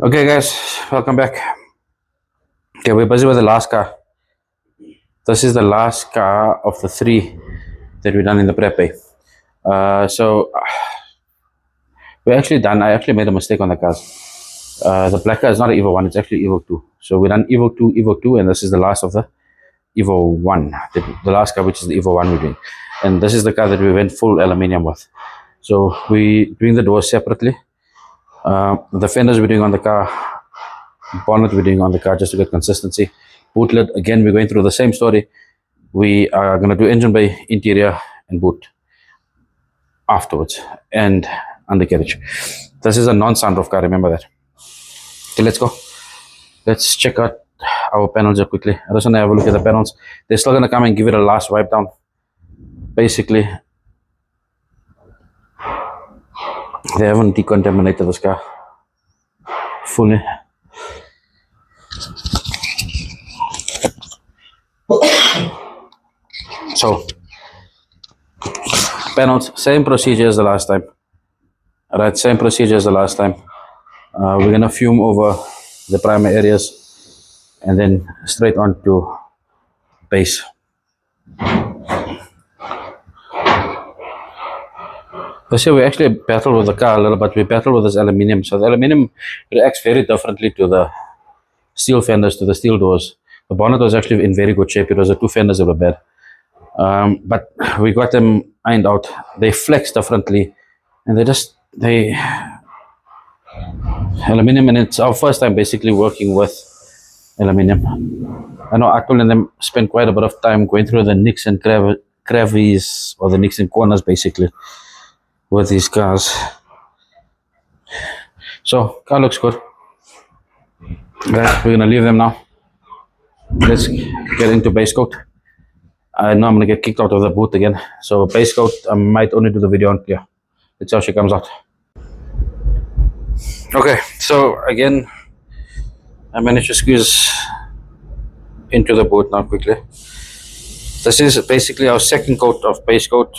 Okay, guys, welcome back. Okay, we're busy with the last car. This is the last car of the three that we've done in the prep bay. We're actually done. I actually made a mistake on the cars. The black car is not an EVO1, it's actually EVO 2. So we've done EVO 2, and this is the last of the EVO 1, the last car, which is the EVO 1 we're doing. And this is the car that we went full aluminium with. So we're doing the doors separately. The fenders we're doing on the car, bonnet we're doing on the car just to get consistency. Boot lid, again, we're going through the same story. We are going to do engine bay, interior, and boot afterwards, and undercarriage. This is a non-sunroof car, remember that. Okay, let's go. Let's check out our panels here quickly. I just want to have a look at the panels. They're still going to come and give it a last wipe down. Basically, they haven't decontaminated this car fully. So, panels, same procedure as the last time. Alright, same procedure as the last time. We're gonna fume over the primer areas and then straight on to base. This year we actually battle with the car a little bit. We battle with this aluminium. So the aluminium reacts very differently to the steel fenders, to the steel doors. The bonnet was actually in very good shape. It was the two fenders that were bad. But we got them ironed out. They flex differently, and aluminium, and it's our first time basically working with aluminium. I know Atul and them spent quite a bit of time going through the nicks and crevices, or the nicks and corners basically, with these cars. So car looks good. Right, we're gonna leave them now. Let's get into base coat. I know I'm gonna get kicked out of the booth again. So base coat, I might only do the video on clear. Let's see how she comes out. Okay, so again, I managed to squeeze into the booth now quickly. This is basically our second coat of base coat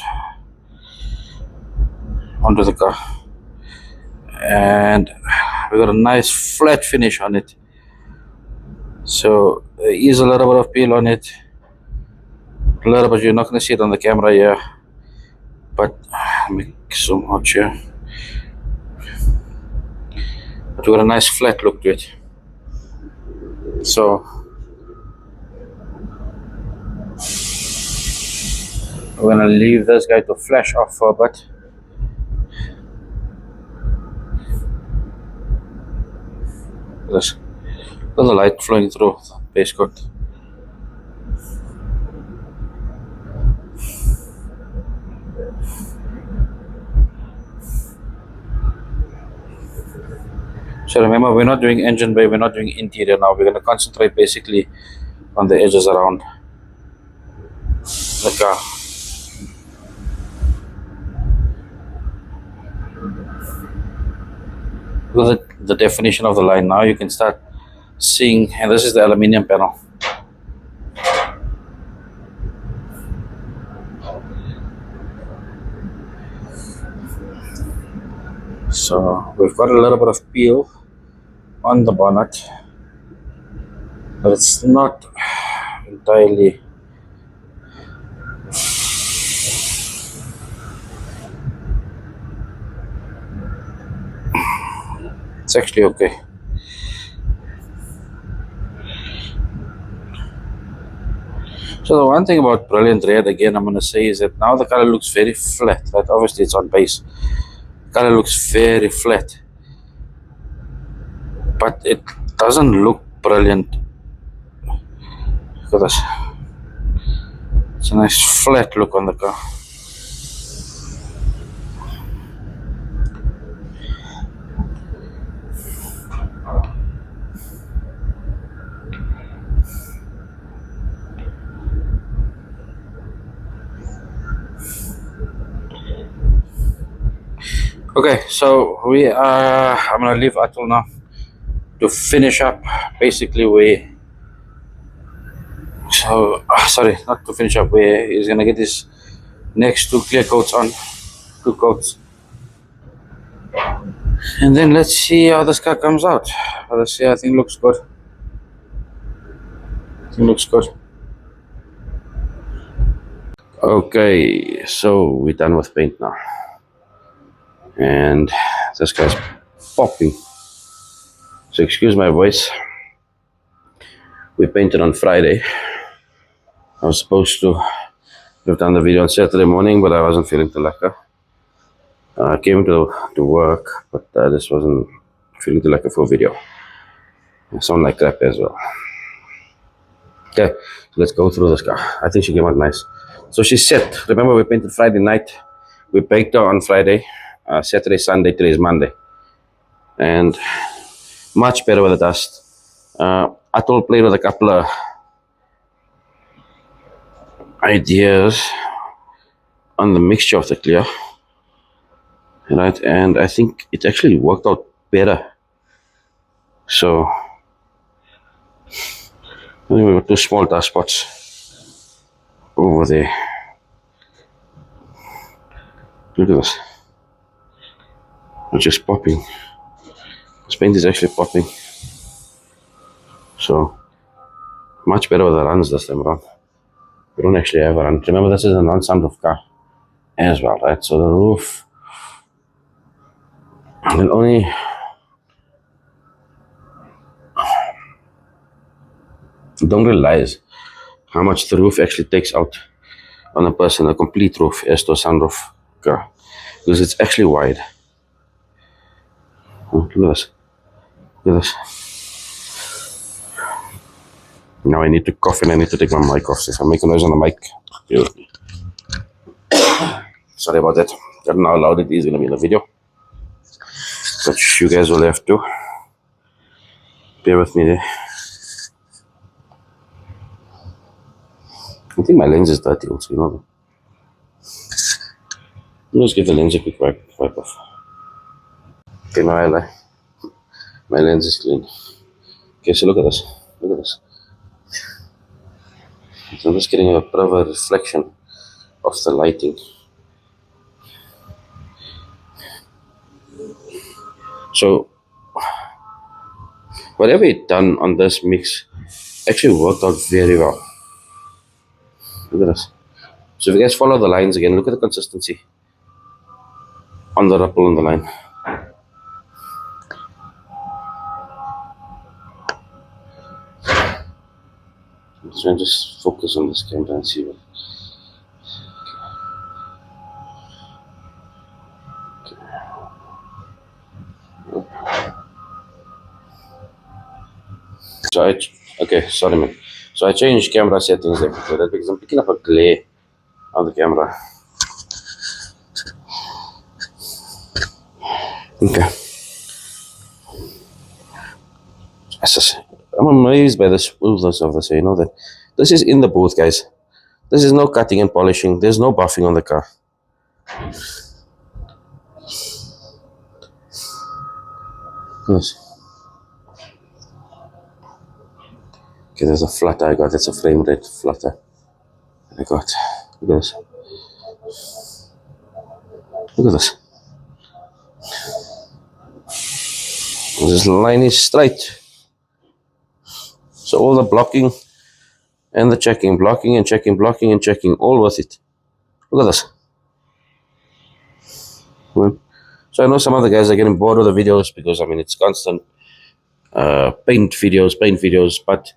onto the car. And we got a nice flat finish on it. So there is a little bit of peel on it. A little bit, you're not going to see it on the camera here, but let me zoom out here. But we got a nice flat look to it. So we're going to leave this guy to flash off for a bit. There's the light flowing through the base coat. So remember, we're not doing engine bay, we're not doing interior now. We're going to concentrate basically on the edges around the car. With the definition of the line now, you can start seeing, and this is the aluminium panel. So we've got a little bit of peel on the bonnet, but it's not entirely it's actually okay. So the one thing about Brilliant Red, again, I'm going to say, is that now the color looks very flat, right? Obviously it's on base. The color looks very flat, but it doesn't look brilliant. Look at this. It's a nice flat look on the car. Okay, so I'm gonna leave Atul now to finish up. Basically, sorry, not to finish up. He's gonna get his next two clear coats on, two coats. And then let's see how this car comes out. Let's see, I think looks good. Looks good. Okay, so we're done with paint now. And this guy's popping. So excuse my voice. We painted on Friday. I was supposed to have done the video on Saturday morning, but I wasn't feeling too lekker. I came to work, but I just wasn't feeling too lekker for a video. I sound like crap as well. Okay, so let's go through this car. I think she came out nice. So she's set. Remember, we painted Friday night. We baked her on Friday. Saturday, Sunday, today is Monday. And much better with the dust. I told played with a couple of ideas on the mixture of the clear. Right, and I think it actually worked out better. So anyway, we got two small dust spots over there. Look at this. It's just popping. This paint is actually popping. So much better with the runs this time around. We don't actually have a run. Remember, this is a non-sunroof car as well, right? So the roof will only don't realize how much the roof actually takes out on a person, a complete roof as to a sunroof car, because it's actually wide. Oh, look at this. Look at this. Now I need to cough and I need to take my mic off. If I make a noise on the mic, sorry about that. I don't know how loud it is going to be in the video, but you guys will have to bear with me there. I think my lens is dirty also, you know. Let's give the lens a quick wipe off. Okay, now I lie. My lens is clean. Okay, so look at this. Look at this. So I'm just getting a proper reflection of the lighting. So whatever it done on this mix actually worked out very well. Look at this. So if you guys follow the lines again, look at the consistency on the ripple on the line. So just focus on this camera and see what. So okay, sorry man. So I changed camera settings there because I'm picking up a glare on the camera. Okay. I'm amazed by the smoothness of this. You know that this is in the booth, guys. This is no cutting and polishing. There's no buffing on the car. Yes. Okay, there's a flutter I got. That's a frame rate flutter I got. Look at this. Look at this. This line is straight. So all the blocking and the checking, blocking and checking, blocking and checking, all worth it. Look at this. So I know some of the guys are getting bored of the videos because I mean it's constant paint videos, but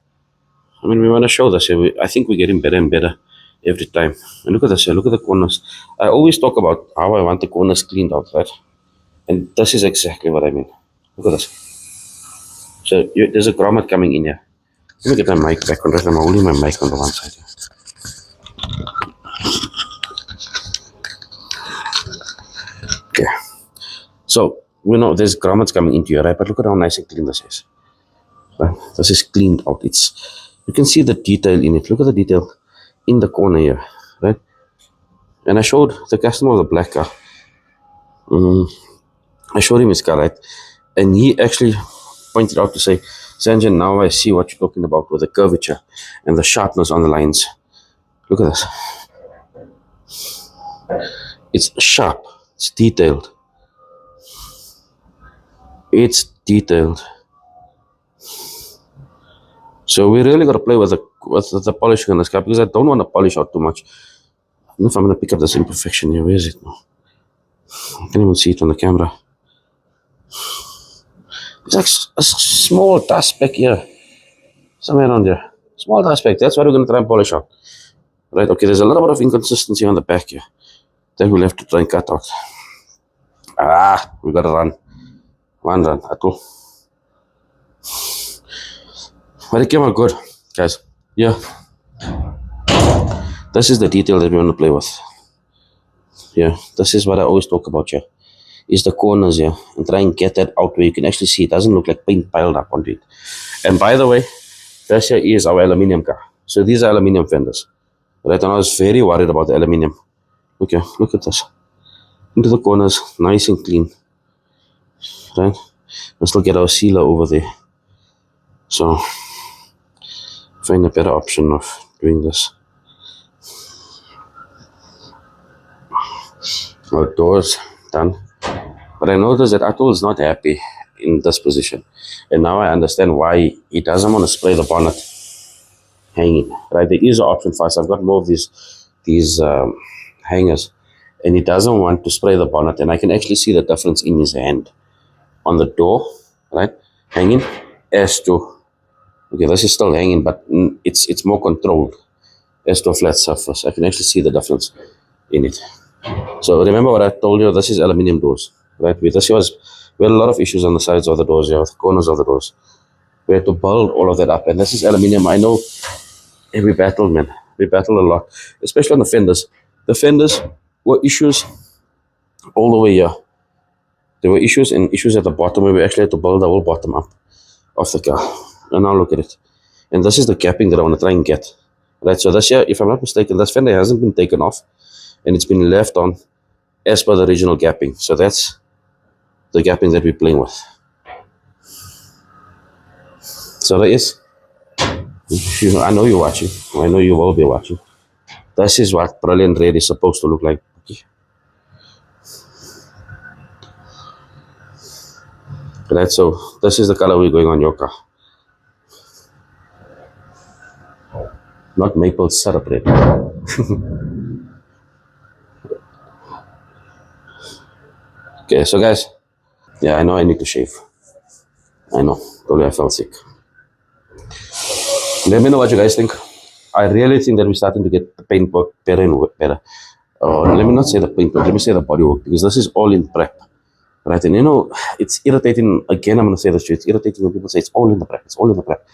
I mean we want to show this. I think we're getting better and better every time. And look at this. Look at the corners. I always talk about how I want the corners cleaned out, right? And this is exactly what I mean. Look at this. So there's a grommet coming in here. Let me get my mic back on. I'm holding my mic on the one side here. Okay. So we know there's grommets coming into here, right? But look at how nice and clean this is. Right? This is cleaned out. You can see the detail in it. Look at the detail in the corner here, right? And I showed the customer the black car. I showed him his car, right? And he actually pointed out to say, Sanjan, now I see what you're talking about with the curvature and the sharpness on the lines. Look at this. It's sharp. It's detailed. It's detailed. So we really got to play with the polishing on this car, because I don't want to polish out too much. I don't know if I'm going to pick up this imperfection here. Where is it now? I can't even see it on the camera. It's like a small dust speck here. Somewhere around there. Small dust speck. That's what we're going to try and polish out. Right, okay, there's a little bit of inconsistency on the back here that we'll have to try and cut out. We got to run. One run, at all. But it came out good, guys. Yeah. This is the detail that we want to play with. Yeah, this is what I always talk about here. Is the corners here. And try and get that out where you can actually see it doesn't look like paint piled up onto it. And by the way, this here is our aluminium car. So these are aluminium fenders. Right, and I was very worried about the aluminium. Okay, look at this. Into the corners, nice and clean. Right? We'll still get our sealer over there. So, find a better option of doing this. Our doors done. But I noticed that Atul is not happy in this position. And now I understand why he doesn't want to spray the bonnet hanging. Right? There is an option for us. I've got more of these hangers. And he doesn't want to spray the bonnet. And I can actually see the difference in his hand on the door, right? Hanging as to, okay, this is still hanging, but it's more controlled as to a flat surface. I can actually see the difference in it. So remember what I told you, this is aluminium doors, right? We had a lot of issues on the sides of the doors, yeah, the corners of the doors. We had to build all of that up, and this is aluminium. I know, and we battled, man. We battled a lot, especially on the fenders. The fenders were issues all the way here. There were issues and issues at the bottom where we actually had to build the whole bottom up of the car. And now look at it. And this is the capping that I want to try and get. Right, so this here, if I'm not mistaken, this fender hasn't been taken off and it's been left on as per the original gapping. So that's the gapping that we're playing with. So there is, I know you're watching. I know you will be watching. This is what brilliant red is supposed to look like. Right, so this is the color we're going on your car. Not maple syrup red. Okay, so guys, yeah, I know I need to shave. I know, totally I felt sick. Let me know what you guys think. I really think that we're starting to get the paint work better and better. Let me not say the paint work, let me say the body work, because this is all in prep. Right, and you know, it's irritating, again, I'm going to say this to you, it's irritating when people say it's all in the prep, it's all in the prep.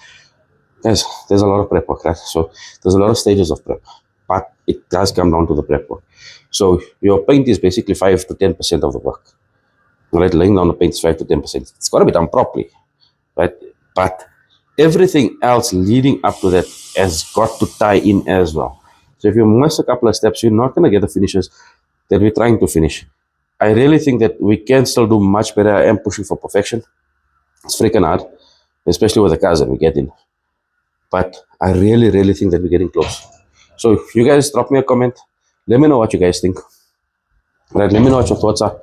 Guys, there's a lot of prep work, right? So there's a lot of stages of prep, but it does come down to the prep work. So your paint is basically 5 to 10% of the work. Right, laying down the paint is 5 to 10%. It's got to be done properly, right? But everything else leading up to that has got to tie in as well. So if you miss a couple of steps, you're not going to get the finishes that we're trying to finish. I really think that we can still do much better. I am pushing for perfection. It's freaking hard, especially with the cars that we get in. But I really, really think that we're getting close. So you guys drop me a comment. Let me know what you guys think. Right, let me know what your thoughts are.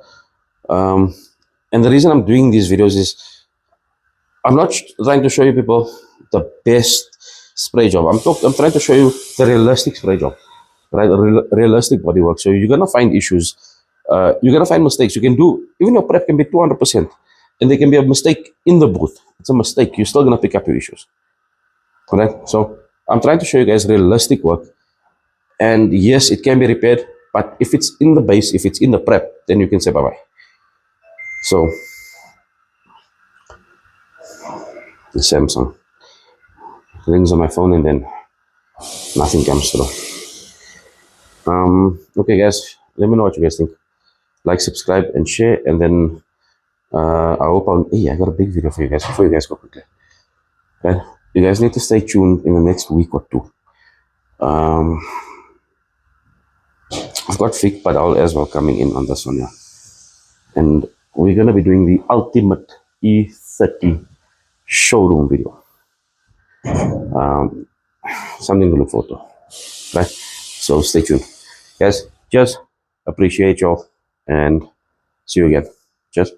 And the reason I'm doing these videos is I'm not trying to show you people the best spray job. I'm trying to show you the realistic spray job, right? Realistic bodywork. So you're gonna find issues. You're gonna find mistakes. You can do, even your prep can be 200%, and there can be a mistake in the booth. It's a mistake. You're still gonna pick up your issues, right? So I'm trying to show you guys realistic work. And yes, it can be repaired, but if it's in the base, if it's in the prep, then you can say bye-bye. So, the Samsung rings on my phone and then nothing comes through. Okay guys, let me know what you guys think. Like, subscribe, and share, and then I hope I got a big video for you guys before you guys go quickly. Okay? You guys need to stay tuned in the next week or two. I've got Vic Padal as well coming in on this one, yeah. And we're gonna be doing the ultimate E30 showroom video. Something to look forward to, right? So stay tuned, guys. Just appreciate y'all, and see you again. Cheers.